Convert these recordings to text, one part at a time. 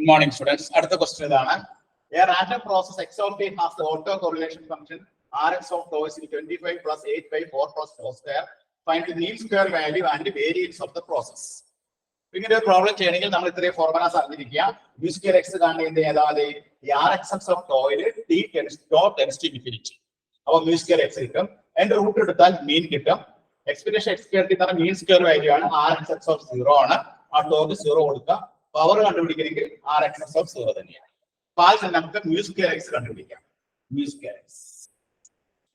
Good morning, students. அடுத்த question இதான. A random process x of t has the autocorrelation function Rx of tau is 25 plus 8 by 4 plus 4 square. Find the mean square value and the variance of the process. ഇങ്ങനെ ഒരു problem ചെയ്യണമെങ്കിൽ നമ്മൾ ഇത്രയും formulas അറിഞ്ഞിരിക്കുക. mu square x കാണുന്നത് ഏതാണ്? ഈ Rx of tau ൽ t tends to infinity. അപ്പോൾ mu square x കിട്ടും. and റൂട്ട് എടുത്താൽ മീൻ കിട്ടും. എക്സ്പെക്ടേഷൻ x square കിട്ടുന്ന മീൻ സ്ക്വയർ വാല്യൂ ആണ് Rx of 0 ആണ്. ആ ടോക്ക് 0 കൊടുക്കുക. പവർ കണ്ടുപിടിക്കണമെങ്കിൽ Rx of 0 തന്നെയാണ്. അപ്പോൾ നമുക്ക് mu square x കണ്ടുപിടിക്കാം. mu square x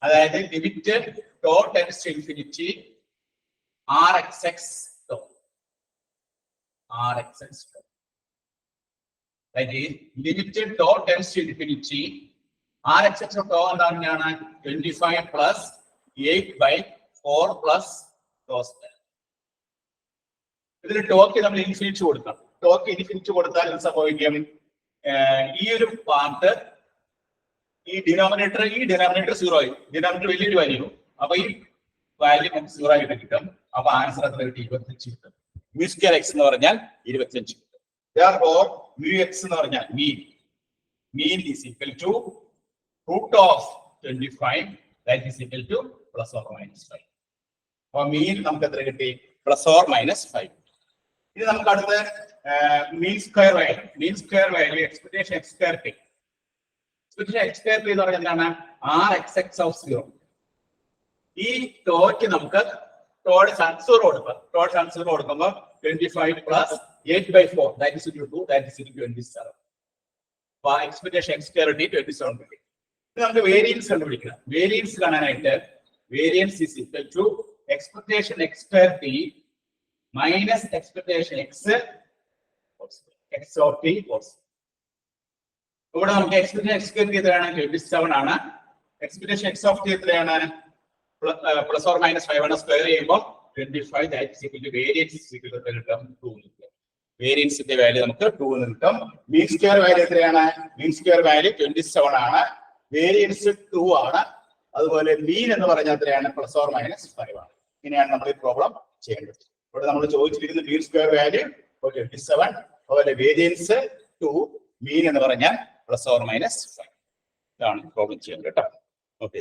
അതായത് limited tau tends to infinity Rxx tau. Rxx tau. That is limited tau tends to infinity Rxx of tau എന്താണ് 25 plus 8 by 4 plus tau square. ഇതിൽ talk നമ്മൾ infinity കൊടുക്കണം. Talk infinity കൊടുത്താൽ എന്ത് സംഭവിക്കും? ഈ ഒരു പാർട്ട് ഈ ഡിനോമിനേറ്റർ 0 ആയി. ഡിനോമിനേറ്റർ വലിയൊരു വാല്യൂ. അപ്പൊ ഈ വാല്യൂ നമുക്ക് 0 ആയിട്ട് കിട്ടും. അപ്പൊ ആൻസർ എത്ര കിട്ടും? 25 കിട്ടും. mu square x എന്ന് പറഞ്ഞാൽ 25 കിട്ടും. Therefore mu x എന്ന് പറഞ്ഞാൽ mean is equal to root of 25 that is equal to plus or minus 5. അപ്പോൾ mean നമുക്ക് എത്ര കിട്ടി? plus or minus 5. ഇനി നമുക്ക് അടുത്ത mean square value expectation x square t. expectation x square t എന്ന് പറഞ്ഞാൽ എന്താണ്? Rxx of 0. ഈ ടോക്ക് നമുക്ക് ടോഡ് സൺസൂർ കൊടുക്കുമ്പോൾ 25 plus 8 by 4 that is equal to 27. അപ്പോൾ expectation x square t 27 കിട്ടി. ഇനി നമുക്ക് വേരിയൻസ് കണ്ടുപിടിക്കണം. വേരിയൻസ് കാണാനായിട്ട് variance is equal to expectation x square t minus expectation x of t was. ഇവിടെ നമുക്ക് expectation x square t എത്രയാണ്? 27 ആണ്. expectation x of t എത്രയാണ്? plus or minus 5 ആണ്. സ്ക്വയർ ചെയ്യുമ്പോൾ 25 that is equal to variance is equal to 2 കിട്ടും. വേരിയൻസിന്റെ value നമുക്ക് 2 കിട്ടും. മീൻ സ്ക്വയർ വാല്യൂ എത്രയാണ്? മീൻ സ്ക്വയർ വാല്യൂ 27 ആണ്. വേരിയൻസ് 2 ആണ്. അതുപോലെ മീൻ എന്ന് പറഞ്ഞാൽ എത്രയാണ്? plus or minus 5 ആണ്. ഇങ്ങനെയാണ് നമ്മൾ ഈ പ്രോബ്ലം ചെയ്യേണ്ടത്. ഇവിടെ നമ്മൾ ചോദിച്ചിരിക്കുന്ന മീൻ സ്ക്വയർ വാല്യൂ 27, അതുപോലെ വേരിയൻസ് 2, മീൻ എന്ന് പറഞ്ഞാൽ plus or minus 5. ഇതാണ് പ്രോബ്ലം ചെയ്യേണ്ടത് കേട്ടോ. ഓക്കെ.